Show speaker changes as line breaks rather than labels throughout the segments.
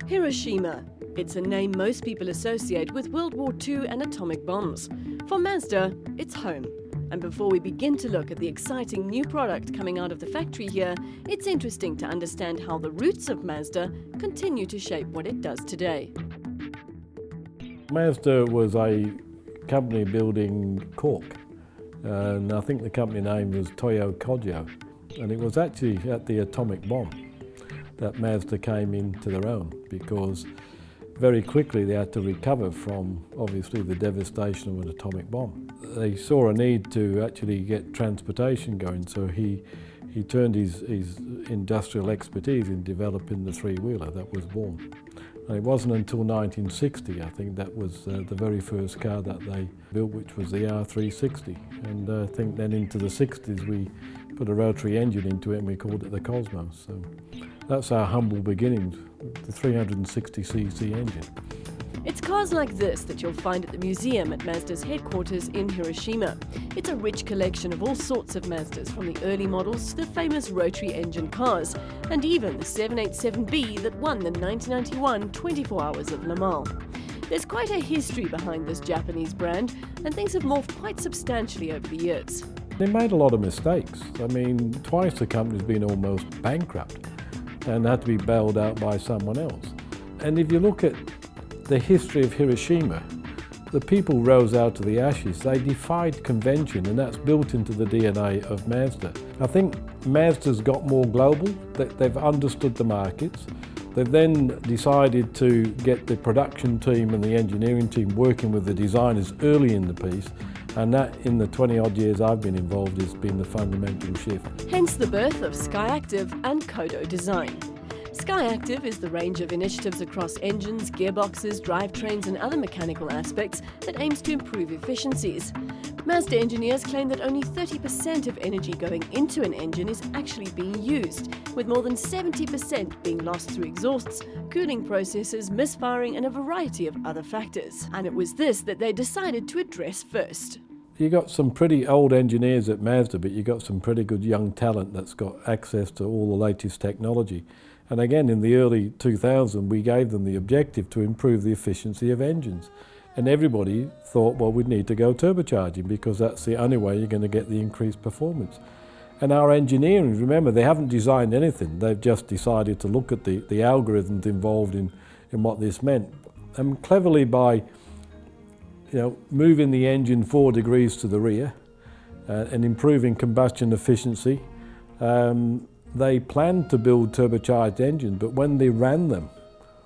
Hiroshima. It's a name most people associate with World War II and atomic bombs. For Mazda, it's home. And before we begin to look at the exciting new product coming out of the factory here, it's interesting to understand how the roots of Mazda continue to shape what it does today.
Mazda was a company building cork, and I think the company name was Toyo Kogyo, and it was actually at the atomic bomb that Mazda came into their own, because very quickly they had to recover from obviously the devastation of an atomic bomb. They saw a need to actually get transportation going, so he turned his industrial expertise in developing the three-wheeler that was born. And it wasn't until 1960, I think, that was the very first car that they built, which was the R360. And I think then into the 60s we put a rotary engine into it and we called it the Cosmos. So that's our humble beginnings, the 360cc engine.
It's cars like this that you'll find at the museum at Mazda's headquarters in Hiroshima. It's a rich collection of all sorts of Mazdas, from the early models to the famous rotary engine cars, and even the 787B that won the 1991 24 Hours of Le Mans. There's quite a history behind this Japanese brand, and things have morphed quite substantially over the years.
They made a lot of mistakes. I mean, twice the company's been almost bankrupt and had to be bailed out by someone else. And if you look at the history of Hiroshima, the people rose out of the ashes. They defied convention, and that's built into the DNA of Mazda. I think Mazda's got more global. They've understood the markets. They've then decided to get the production team and the engineering team working with the designers early in the piece, and that, in the 20-odd years I've been involved, has been the fundamental shift.
Hence the birth of Skyactiv and Kodo Design. Skyactiv is the range of initiatives across engines, gearboxes, drivetrains and other mechanical aspects that aims to improve efficiencies. Mazda engineers claim that only 30% of energy going into an engine is actually being used, with more than 70% being lost through exhausts, cooling processes, misfiring and a variety of other factors. And it was this that they decided to address first.
You got some pretty old engineers at Mazda, but you got some pretty good young talent that's got access to all the latest technology. And again, in the early 2000s, we gave them the objective to improve the efficiency of engines. And everybody thought, well, we'd need to go turbocharging, because that's the only way you're going to get the increased performance. And our engineering, remember, they haven't designed anything. They've just decided to look at the algorithms involved in what this meant. And cleverly, by moving the engine 4 degrees to the rear and improving combustion efficiency, they planned to build turbocharged engines, but when they ran them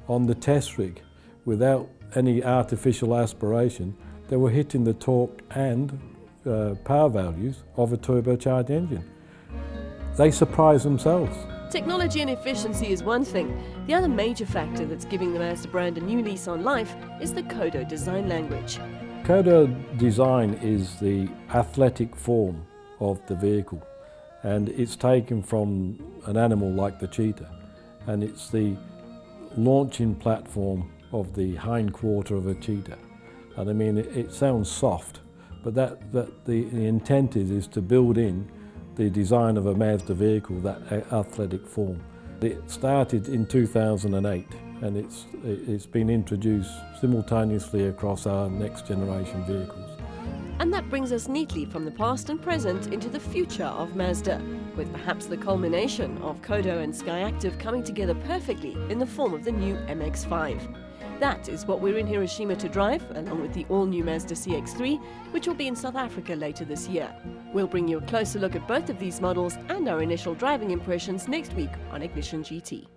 on the test rig without any artificial aspiration, they were hitting the torque and power values of a turbocharged engine. They surprised themselves.
Technology and efficiency is one thing. The other major factor that's giving the Mazda brand a new lease on life is the Kodo design language.
Kodo design is the athletic form of the vehicle, and it's taken from an animal like the cheetah, and it's the launching platform of the hind quarter of a cheetah. And I mean, it sounds soft, but the intent is to build in the design of a Mazda vehicle, that athletic form. It started in 2008, and it's been introduced simultaneously across our next generation vehicles.
And that brings us neatly from the past and present into the future of Mazda, with perhaps the culmination of Kodo and Skyactiv coming together perfectly in the form of the new MX-5. That is what we're in Hiroshima to drive, along with the all-new Mazda CX-3, which will be in South Africa later this year. We'll bring you a closer look at both of these models and our initial driving impressions next week on Ignition GT.